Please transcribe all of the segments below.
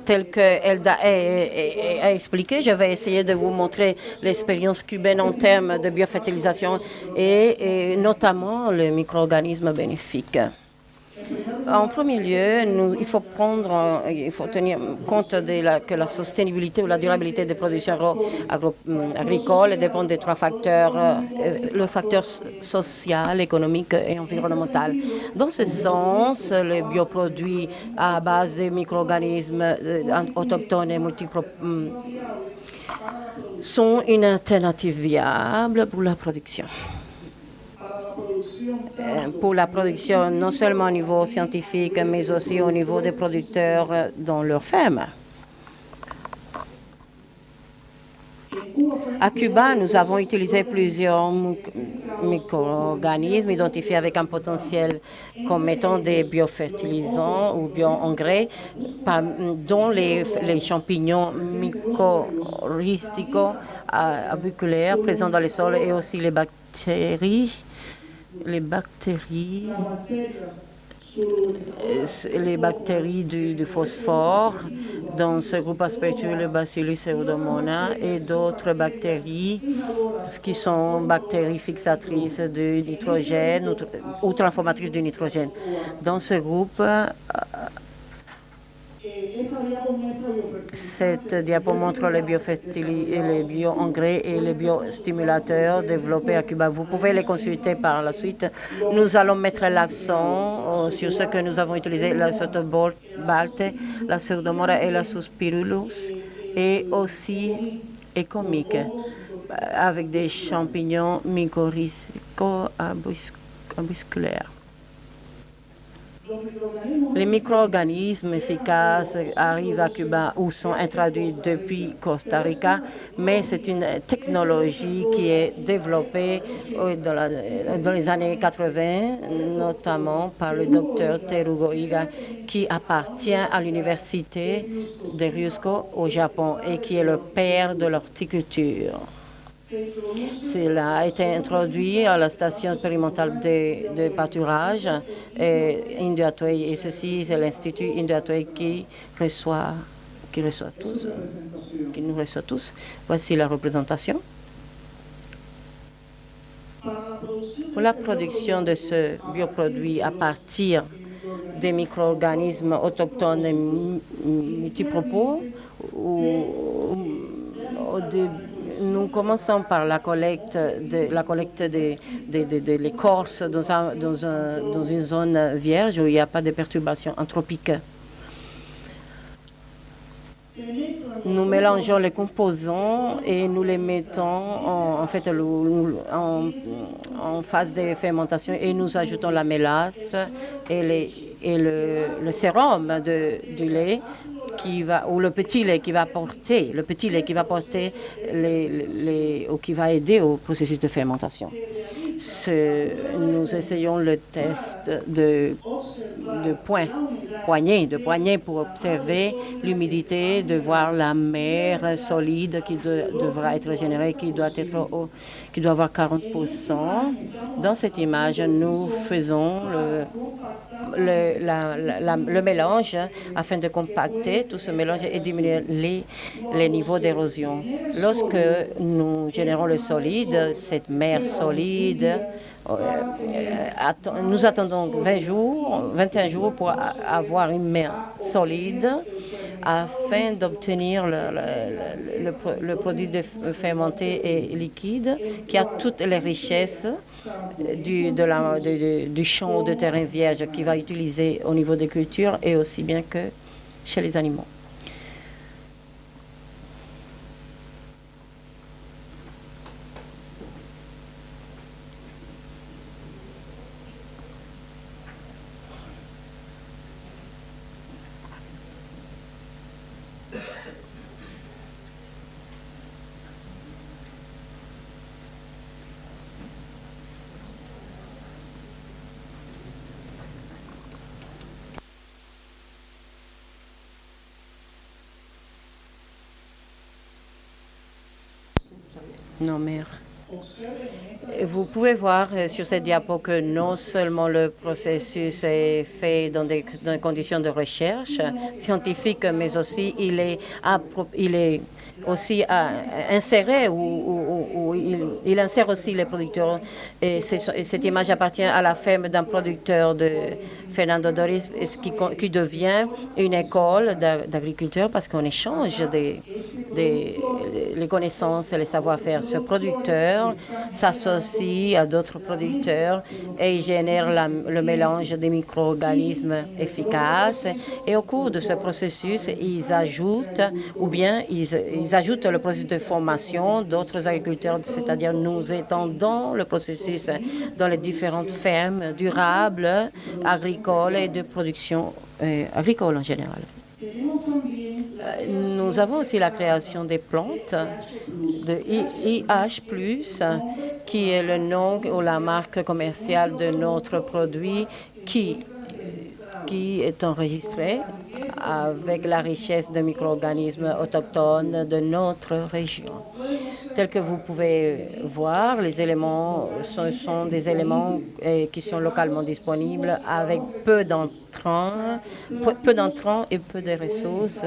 Tel que Elda a expliqué, je vais essayer de vous montrer l'expérience cubaine en termes de biofertilisation et notamment le micro-organisme bénéfique. En premier lieu, il faut tenir compte que la soutenabilité ou la durabilité des productions agricoles dépend des trois facteurs, le facteur social, économique et environnemental. Dans ce sens, les bioproduits à base de micro-organismes autochtones et sont une alternative viable pour la production. Pour la production, non seulement au niveau scientifique, mais aussi au niveau des producteurs dans leurs fermes. À Cuba, nous avons utilisé plusieurs micro-organismes identifiés avec un potentiel comme étant des biofertilisants ou bioengrais, dont les champignons mycorhiziques aviculaires présents dans les sols et aussi les bactéries du phosphore. Dans ce groupe aspectueux, le Bacillus pseudomonas et d'autres bactéries qui sont bactéries fixatrices du nitrogène ou transformatrices du nitrogène. Dans ce groupe, cette diapo montre les bioengrais et les biostimulateurs développés à Cuba. Vous pouvez les consulter par la suite. Nous allons mettre l'accent sur ce que nous avons utilisé, la sotobalt, la pseudomora et la suspirulus, et aussi écomique, avec des champignons mycorhizico-aviculaires. Les micro-organismes efficaces arrivent à Cuba ou sont introduits depuis Costa Rica, mais c'est une technologie qui est développée dans les années 80, notamment par le docteur Terugo Iga, qui appartient à l'université de Ryusko au Japon et qui est le père de l'horticulture. Cela a été introduit à la station expérimentale de pâturage et ceci, c'est l'Institut Induatoy qui nous reçoit tous. Voici la représentation. Pour la production de ce bioproduit à partir des micro-organismes autochtones et multipropos, nous commençons par la collecte de l'écorce dans une zone vierge où il n'y a pas de perturbations anthropiques. Nous mélangeons les composants et nous les mettons en phase de fermentation et nous ajoutons la mélasse et le sérum du lait ou le petit lait qui va porter ou qui va aider au processus de fermentation. Nous essayons le test de poignée pour observer l'humidité, de voir la mer solide qui devra être générée, qui doit avoir 40%. Dans cette image, nous faisons le mélange afin de compacter tout ce mélange et diminuer les niveaux d'érosion. Lorsque nous générons le solide, cette mer solide, nous attendons 21 jours pour avoir une mer solide afin d'obtenir le produit fermenté et liquide qui a toutes les richesses du champ ou de terrain vierge qui va utiliser au niveau des cultures et aussi bien que chez les animaux. Non, mère. Vous pouvez voir sur cette diapo que non seulement le processus est fait dans des conditions de recherche scientifique, mais aussi il est aussi inséré ou il insère aussi les producteurs. Et cette image appartient à la ferme d'un producteur de Fernando Doris qui devient une école d'agriculture parce qu'on échange les connaissances et les savoir-faire. Ce producteur s'associe à d'autres producteurs et il génère le mélange des micro-organismes efficaces. Et au cours de ce processus, ils ajoutent ils ajoutent le processus de formation d'autres agriculteurs, c'est-à-dire nous étendons le processus dans les différentes fermes durables, agricoles et de production agricole en général. Nous avons aussi la création des plantes de IH+, qui est le nom ou la marque commerciale de notre produit qui est enregistré avec la richesse de micro-organismes autochtones de notre région. Tel que vous pouvez voir, les éléments sont des éléments qui sont localement disponibles avec peu d'entrants et peu de ressources.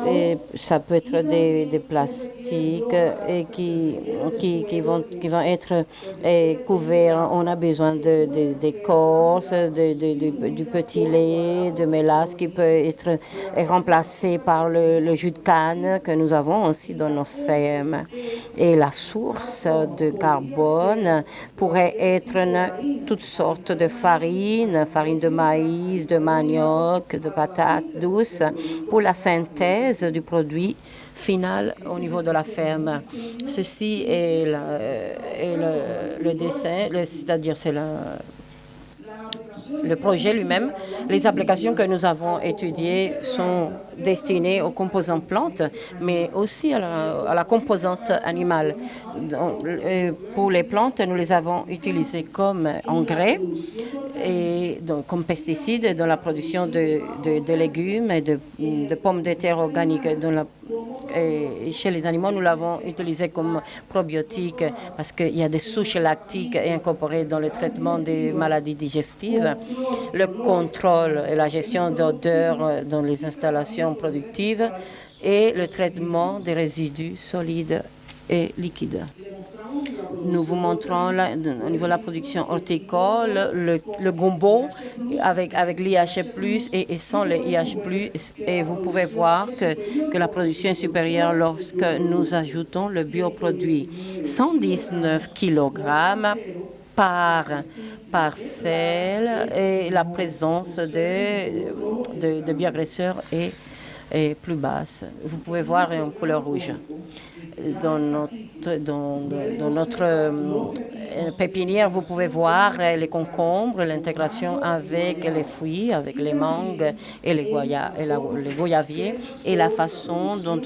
Et ça peut être des plastiques et qui vont être couverts. On a besoin d'écorce, du petit lait, de mélasse qui peut être remplacé par le jus de canne que nous avons aussi dans nos fermes. Et la source de carbone pourrait être toutes sortes de farine de maïs, de manioc, de patates douces pour la synthèse du produit final au niveau de la ferme. Ceci est le dessin, c'est-à-dire c'est le projet lui-même. Les applications que nous avons étudiées sont destinées aux composants plantes, mais aussi à la composante animale. Pour les plantes, nous les avons utilisées comme engrais et donc comme pesticides dans la production de légumes et de pommes de terre organiques. Et chez les animaux, nous l'avons utilisé comme probiotique parce qu'il y a des souches lactiques incorporées dans le traitement des maladies digestives, le contrôle et la gestion d'odeurs dans les installations productives et le traitement des résidus solides et liquides. Nous vous montrons là, au niveau de la production horticole, le gombo avec l'IH+, et sans le IH+. Et vous pouvez voir que la production est supérieure lorsque nous ajoutons le bioproduit. 119 kg par parcelle et la présence de bioagresseurs est plus basse. Vous pouvez voir en couleur rouge. Dans notre pépinière, vous pouvez voir les concombres, l'intégration avec les fruits, avec les mangues et les goyaviers, et la façon dont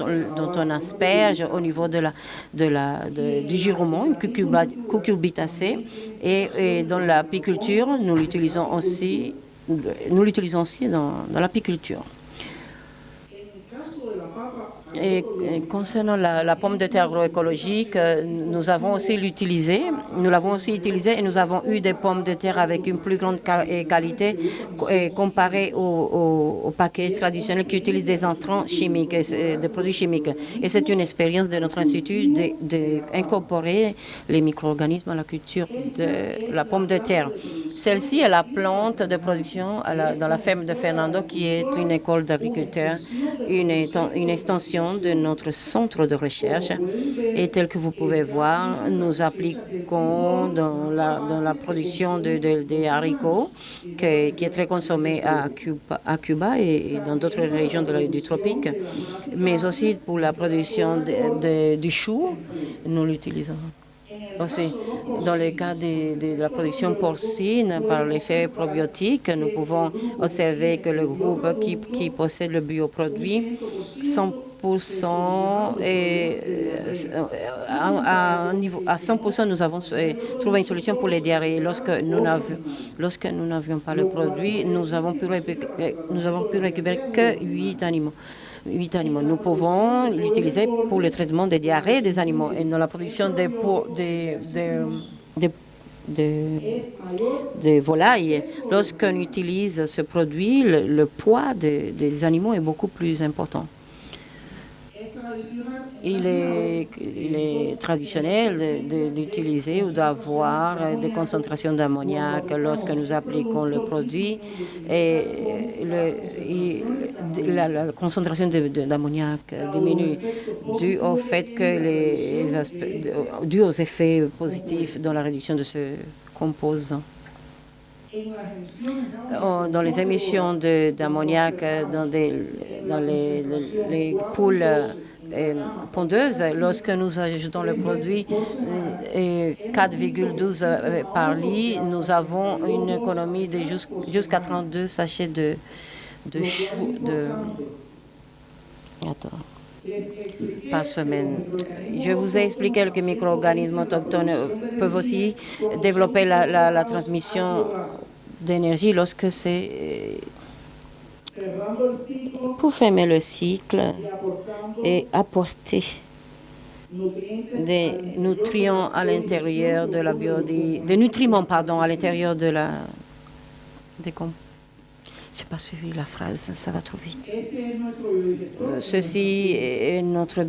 on asperge au niveau du giromon, une cucurbitacée. Et dans l'apiculture, nous l'utilisons aussi dans l'apiculture. Et concernant la pomme de terre agroécologique, nous l'avons aussi utilisée et nous avons eu des pommes de terre avec une plus grande qualité comparée aux paquets traditionnels qui utilisent des entrants chimiques, des produits chimiques. Et c'est une expérience de notre institut d'incorporer les micro-organismes à la culture de la pomme de terre. Celle-ci est la plante de production dans la ferme de Fernando, qui est une école d'agriculteurs, une extension de notre centre de recherche. Et tel que vous pouvez voir, nous appliquons dans la production des haricots, qui est très consommée à Cuba et dans d'autres régions du tropique, mais aussi pour la production du chou, nous l'utilisons. Aussi, dans le cas de la production porcine, par l'effet probiotique, nous pouvons observer que le groupe qui possède le bioproduit, 100%, à 100%, nous avons trouvé une solution pour les diarrhées. Lorsque nous n'avions pas le produit, nous avons pu récupérer que 8 animaux. 8 animaux. Nous pouvons l'utiliser pour le traitement des diarrhées des animaux et dans la production des volailles. Lorsqu'on utilise ce produit, le poids des animaux est beaucoup plus important. Il est traditionnel d'utiliser ou d'avoir des concentrations d'ammoniac lorsque nous appliquons le produit. Et la concentration d'ammoniac diminue dû au fait que dû aux effets positifs dans la réduction de ce composant. Dans les émissions d'ammoniac dans les poules pondeuses, lorsque nous ajoutons le produit 4,12 par lit, nous avons une économie de jusqu'à 32 sachets de par semaine. Je vous ai expliqué que les micro-organismes autochtones peuvent aussi développer la transmission d'énergie lorsque c'est pour fermer le cycle et apporter des nutriments à l'intérieur de la des nutriments, pardon, à l'intérieur de la je n'ai pas suivi la phrase, ça va trop vite. Ceci est notre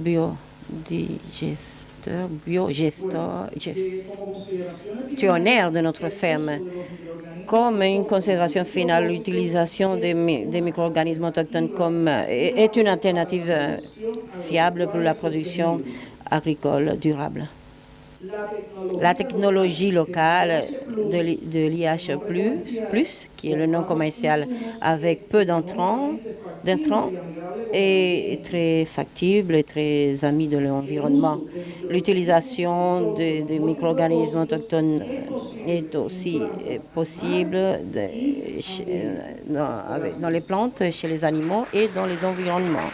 gestionnaire de notre ferme. Comme une considération finale, l'utilisation des micro-organismes autochtones est une alternative fiable pour la production agricole durable. La technologie locale de l'IH+, qui est le nom commercial avec peu d'intrants, est très factible et très ami de l'environnement. L'utilisation des micro-organismes autochtones est aussi possible dans les plantes, chez les animaux et dans les environnements.